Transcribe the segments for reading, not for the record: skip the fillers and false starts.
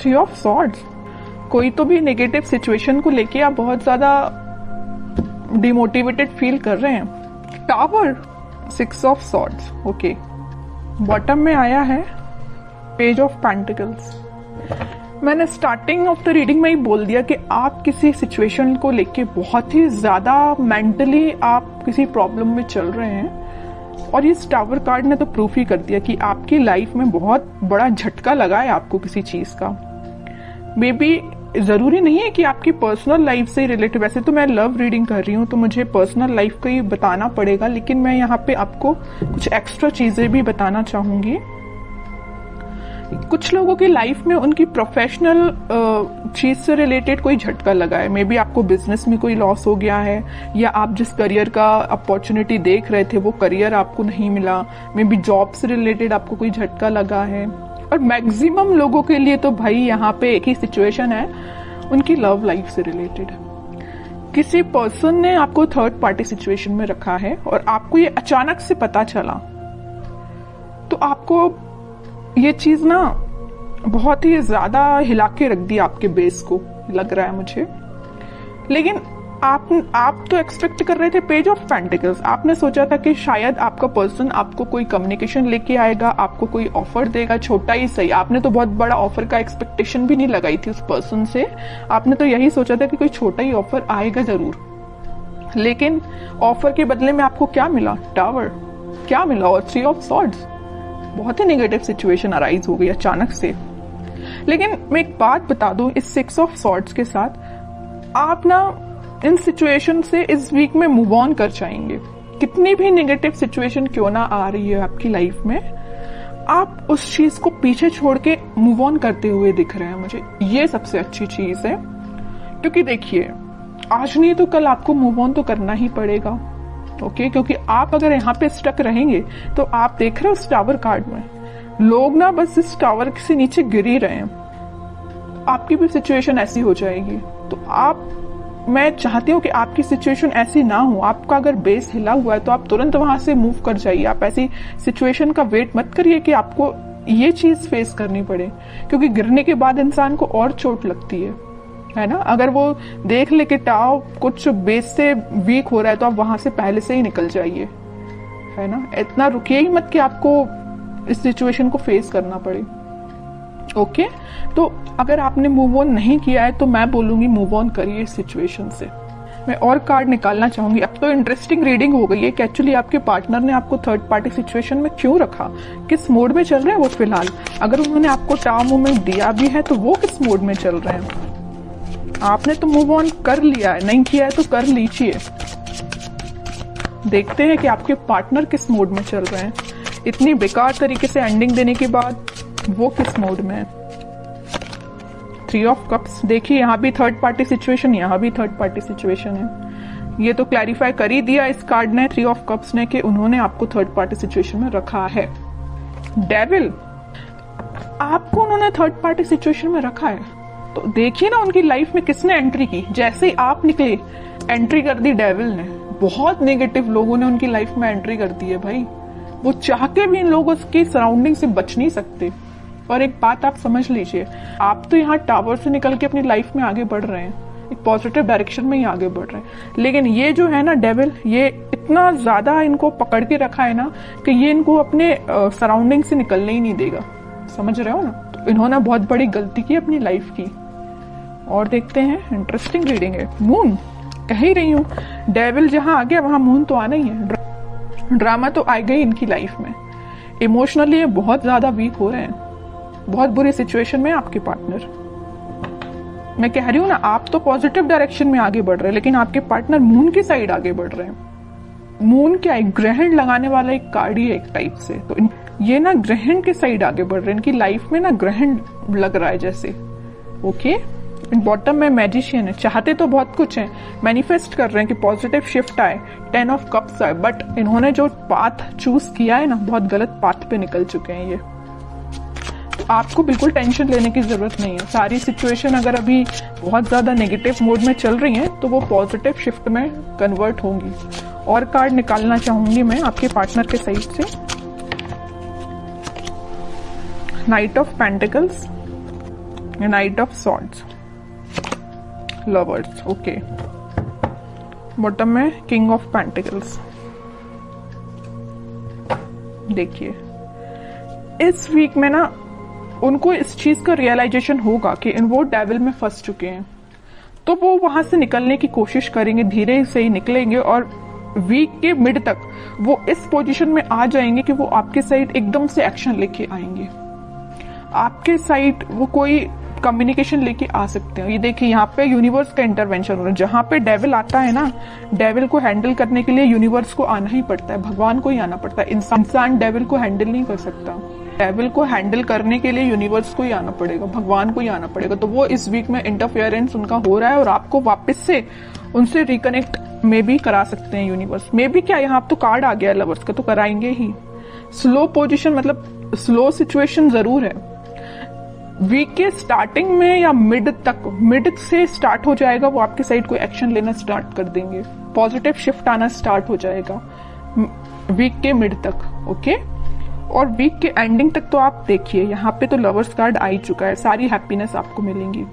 Three of swords, कोई तो भी नेगेटिव सिचुएशन को लेके आप बहुत ज्यादा डिमोटिवेटेड फील कर रहे हैं। Tower, six of swords, okay. Bottom में आया है पेज ऑफ पेंटिकल्स। मैंने स्टार्टिंग ऑफ द रीडिंग में ही बोल दिया कि आप किसी सिचुएशन को लेके बहुत ही ज्यादा मेंटली आप किसी प्रॉब्लम में चल रहे हैं, और इस टावर कार्ड ने तो प्रूफ ही कर दिया कि आपकी लाइफ में बहुत बड़ा झटका लगा है आपको किसी चीज का। मे बी जरूरी नहीं है कि आपकी पर्सनल लाइफ से रिलेटेड, वैसे तो मैं लव रीडिंग कर रही हूँ तो मुझे पर्सनल लाइफ का ही बताना पड़ेगा, लेकिन मैं यहाँ पे आपको कुछ एक्स्ट्रा चीजें भी बताना चाहूंगी। कुछ लोगों की लाइफ में उनकी प्रोफेशनल चीज से रिलेटेड कोई झटका लगा है। मे बी आपको बिजनेस में कोई लॉस हो गया है, या आप जिस करियर का अपॉर्चुनिटी देख रहे थे वो करियर आपको नहीं मिला। मे बी जॉब से रिलेटेड आपको कोई झटका लगा है। और मैक्सिमम लोगों के लिए तो भाई यहाँ पे एक ही सिचुएशन है, उनकी लव लाइफ से रिलेटेड। किसी पर्सन ने आपको थर्ड पार्टी सिचुएशन में रखा है और आपको ये अचानक से पता चला, तो आपको ये चीज ना बहुत ही ज्यादा हिला के रख दी आपके बेस को, लग रहा है मुझे। लेकिन आप तो एक्सपेक्ट कर रहे थे पेज ऑफ पेंटिकल्स। आपने सोचा था कि शायद आपका पर्सन आपको कोई कम्युनिकेशन लेके आएगा, आपको कोई ऑफर देगा, छोटा ही सही। आपने तो बहुत बड़ा ऑफर का एक्सपेक्टेशन भी नहीं लगाई थी उस पर्सन से। आपने तो यही सोचा था कि कोई छोटा ही ऑफर आएगा जरूर। लेकिन ऑफर के बदले में आपको क्या मिला? टावर। क्या मिला? और थ्री ऑफ सॉर्ड्स। बहुत ही नेगेटिव सिचुएशन अराइज हो गई अचानक से। लेकिन मैं एक बात बता दूं, इस सिक्स ऑफ सॉर्ड्स के साथ आप ना इन सिचुएशन से इस वीक में मूव ऑन कर जाएंगे। कितनी भी नेगेटिव सिचुएशन क्यों ना आ रही है आपकी लाइफ में, आप उस चीज को पीछे छोड़ के मूव ऑन करते हुए दिख रहे हैं मुझे। ये सबसे अच्छी चीज है, क्योंकि देखिए आज नहीं तो कल आपको मूव ऑन तो करना ही पड़ेगा। ओके, क्योंकि आप अगर यहाँ पे स्टक रहेंगे तो आप देख रहे हो इस टावर कार्ड में लोग ना बस इस टावर से नीचे गिर ही रहे हैं। आपकी भी सिचुएशन ऐसी हो जाएगी। तो मैं चाहती हूँ कि आपकी सिचुएशन ऐसी ना हो। आपका अगर बेस हिला हुआ है तो आप तुरंत वहां से मूव कर जाइए। आप ऐसी सिचुएशन का वेट मत करिए कि आपको ये चीज फेस करनी पड़े, क्योंकि गिरने के बाद इंसान को और चोट लगती है ना। अगर वो देख ले कि टाव कुछ बेस से वीक हो रहा है तो आप वहां से पहले से ही निकल जाइए, है ना। इतना रुकिए ही मत कि आपको इस सिचुएशन को फेस करना पड़े। ओके, तो अगर आपने मूव ऑन नहीं किया है तो मैं बोलूंगी मूव ऑन करिए इस सिचुएशन से। मैं और कार्ड निकालना चाहूंगी। अब तो इंटरेस्टिंग रीडिंग हो गई है कि एक्चुअली आपके पार्टनर ने आपको थर्ड पार्टी सिचुएशन में क्यों रखा, किस मोड में चल रहे हैं वो फिलहाल। अगर उन्होंने आपको टाव मूवमेंट दिया भी है तो वो किस मोड में चल रहे हैं। आपने तो मूव ऑन कर लिया है, नहीं किया है तो कर लीजिए। देखते हैं कि आपके पार्टनर किस मोड में चल रहे हैं। इतनी बेकार तरीके से एंडिंग देने के बाद वो किस मोड में है। थ्री ऑफ कप्स, देखिए यहाँ भी थर्ड पार्टी सिचुएशन, यहाँ भी थर्ड पार्टी सिचुएशन है। ये तो क्लैरिफाई कर ही दिया इस कार्ड ने, थ्री ऑफ कप्स ने, कि उन्होंने आपको थर्ड पार्टी सिचुएशन में रखा है। डेविल, आपको उन्होंने थर्ड पार्टी सिचुएशन में रखा है तो देखिए ना उनकी लाइफ में किसने एंट्री की। जैसे ही आप निकले एंट्री कर दी डेविल ने। बहुत नेगेटिव लोगों ने उनकी लाइफ में एंट्री कर दी है भाई। वो चाह के भी इन लोगों की सराउंडिंग से बच नहीं सकते। और एक बात आप समझ लीजिए, आप तो यहाँ टावर से निकल के अपनी लाइफ में आगे बढ़ रहे हैं, एक पॉजिटिव डायरेक्शन में ही आगे बढ़ रहे हैं। लेकिन ये जो है ना डेविल, ये इतना ज्यादा इनको पकड़ के रखा है ना कि ये इनको अपने सराउंडिंग से निकलने ही नहीं देगा। समझ रहे हो ना। तो इन्होंने बहुत बड़ी गलती की अपनी लाइफ की। और देखते हैं, इंटरेस्टिंग रीडिंग है। मून, कह ही रही हूँ डेविल जहां आ गया वहां मून तो आना ही है। ड्रामा तो आ गई इनकी लाइफ में। इमोशनली ये बहुत ज्यादा वीक हो रहे हैं, बहुत बुरी सिचुएशन में आपके पार्टनर। मैं कह रही हूँ ना, आप तो पॉजिटिव डायरेक्शन में आगे बढ़ रहे हैं, लेकिन आपके पार्टनर मून की साइड आगे बढ़ रहे हैं। मून क्या है? ग्रहण लगाने वाला एक कार्ड ही है एक टाइप से। तो ये ना ग्रहण के साइड आगे बढ़ रहे हैं। इनकी लाइफ में ना ग्रहण लग रहा है जैसे। ओके, बॉटम में मैजिशियन है। चाहते तो बहुत कुछ है, मैनिफेस्ट कर रहे हैं कि पॉजिटिव शिफ्ट आए, 10 ऑफ कप्स आए, बट इन्होंने जो पाथ चूज किया है ना, बहुत गलत पाथ पे निकल चुके हैं ये। तो आपको बिल्कुल टेंशन लेने की जरूरत नहीं है। सारी सिचुएशन अगर अभी बहुत ज्यादा नेगेटिव मोड में चल रही है तो वो पॉजिटिव शिफ्ट में कन्वर्ट होंगी। और कार्ड निकालना चाहूंगी मैं आपके पार्टनर के साइड से। Night of pentacles, night of swords, lovers, okay. Bottom में किंग ऑफ पेंटिकल्स। देखिए इस वीक में ना उनको इस चीज का रियलाइजेशन होगा कि वो डेविल में फंस चुके हैं, तो वो वहां से निकलने की कोशिश करेंगे, धीरे से ही निकलेंगे और वीक के मिड तक वो इस पोजीशन में आ जाएंगे कि वो आपके साइड एकदम से एक्शन लेके आएंगे। आपके साइड वो कोई कम्युनिकेशन लेके आ सकते हैं। ये देखिए यहाँ पे यूनिवर्स का इंटरवेंशन हो रहा है। जहां पे डेविल आता है ना, डेविल को हैंडल करने के लिए यूनिवर्स को आना ही पड़ता है, भगवान को ही आना पड़ता है। इंसान डेविल को हैंडल नहीं कर सकता। डेविल को हैंडल करने के लिए यूनिवर्स को ही आना पड़ेगा, भगवान को ही आना पड़ेगा। तो वो इस वीक में इंटरफेरेंस उनका हो रहा है और आपको वापस से उनसे रिकनेक्ट में भी करा सकते हैं यूनिवर्स में भी। क्या यहाँ तो कार्ड आ गया लवर्स का, तो कराएंगे ही। स्लो पोजीशन मतलब स्लो सिचुएशन जरूर है। वीक के स्टार्टिंग में या मिड तक, मिड से स्टार्ट हो जाएगा, वो आपके साइड कोई एक्शन लेना स्टार्ट कर देंगे, पॉजिटिव शिफ्ट आना स्टार्ट हो जाएगा वीक के मिड तक, ओके। और वीक के एंडिंग तक तो आप देखिए यहाँ पे तो लवर्स कार्ड आ ही चुका है, सारी हैप्पीनेस आपको मिलेंगी।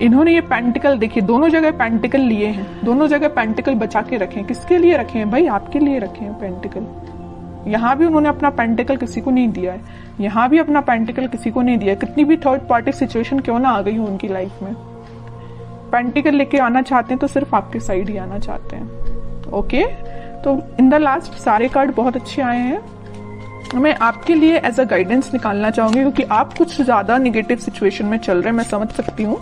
इन्होंने ये पेंटिकल देखिए, दोनों जगह पेंटिकल लिए हैं, दोनों जगह पेंटिकल बचा के रखे हैं। किसके लिए रखे हैं भाई? आपके लिए रखे हैं पेंटिकल। यहाँ भी उन्होंने अपना पेंटिकल किसी को नहीं दिया है, यहाँ भी अपना पेंटिकल किसी को नहीं दिया है। कितनी भी थर्ड पार्टी सिचुएशन क्यों ना आ गई हो उनकी लाइफ में, पेंटिकल लेके आना चाहते हैं तो सिर्फ आपके साइड ही आना चाहते हैं, ओके। तो इन द लास्ट सारे कार्ड बहुत अच्छे आए हैं। मैं आपके लिए एज अ गाइडेंस निकालना चाहूंगी क्योंकि आप कुछ ज्यादा निगेटिव सिचुएशन में चल रहे हैं, मैं समझ सकती हूँ।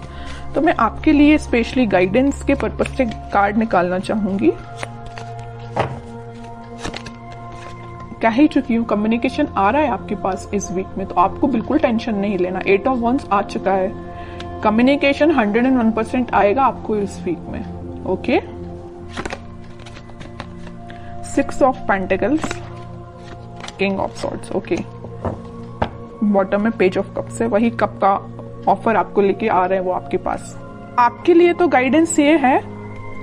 तो मैं आपके लिए स्पेशली गाइडेंस के पर्पज से कार्ड निकालना चाहूंगी। कह ही चुकी हूँ, कम्युनिकेशन आ रहा है आपके पास इस वीक में, तो आपको बिल्कुल टेंशन नहीं लेना। 8 ऑफ वंस आ चुका है, कम्युनिकेशन 101% आएगा आपको इस वीक में, okay. 6 of pentacles, king of swords, okay. Bottom में पेज ऑफ कप्स है, वही कप का ऑफर आपको लेके आ रहे हैं वो आपके पास। आपके लिए तो गाइडेंस ये है,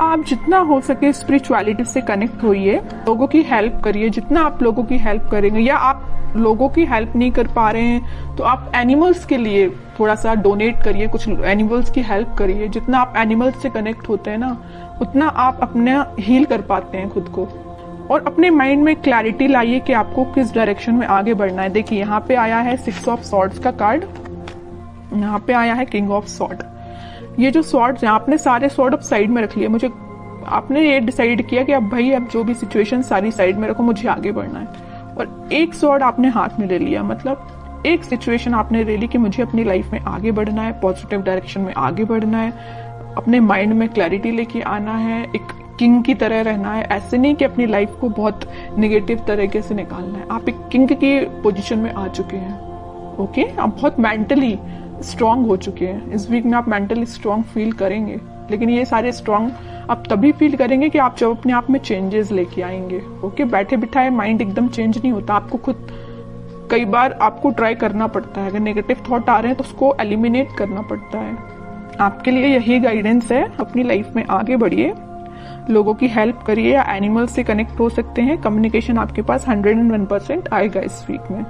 आप जितना हो सके स्पिरिचुअलिटी से कनेक्ट होइए, लोगों की हेल्प करिए। जितना आप लोगों की हेल्प करेंगे, या आप लोगों की हेल्प नहीं कर पा रहे हैं तो आप एनिमल्स के लिए थोड़ा सा डोनेट करिए, कुछ एनिमल्स की हेल्प करिए। जितना आप एनिमल्स से कनेक्ट होते हैं ना, उतना आप अपना हील कर पाते हैं खुद को। और अपने माइंड में क्लैरिटी लाइए कि आपको किस डायरेक्शन में आगे बढ़ना है। देखिए यहाँ पे आया है 6 ऑफ सॉर्ड्स का कार्ड, यहाँ पे आया है किंग ऑफ सॉर्ड। ये जो सॉर्ड्स हैं, आपने सारे सॉर्ड अब साइड में रख लिए। मुझे आपने ये डिसाइड किया कि अब भाई अब जो भी सिचुएशन सारी साइड में रखो, मुझे आगे बढ़ना है। और एक सॉर्ड आपने हाथ में ले लिया, मतलब एक सिचुएशन आपने ले ली कि मुझे अपनी लाइफ में आगे बढ़ना है, पॉजिटिव डायरेक्शन में आगे बढ़ना है, अपने माइंड में क्लैरिटी लेके आना है, एक किंग की तरह रहना है। ऐसे नहीं कि अपनी लाइफ को बहुत निगेटिव तरीके से निकालना है। आप एक किंग की पोजीशन में आ चुके हैं, ओके। आप बहुत मेंटली स्ट्रांग हो चुके हैं। इस वीक में आप मेंटली स्ट्रांग फील करेंगे, लेकिन ये सारे स्ट्रांग आप तभी फील करेंगे कि आप जब अपने आप में चेंजेस लेके आएंगे, ओके। बैठे बिठाए माइंड एकदम चेंज नहीं होता, आपको खुद कई बार आपको ट्राई करना पड़ता है। अगर नेगेटिव थॉट आ रहे हैं तो उसको एलिमिनेट करना पड़ता है। आपके लिए यही गाइडेंस है, अपनी लाइफ में आगे बढ़िए, लोगों की हेल्प करिए या एनिमल से कनेक्ट हो सकते हैं। कम्युनिकेशन आपके पास 101% आएगा इस वीक में।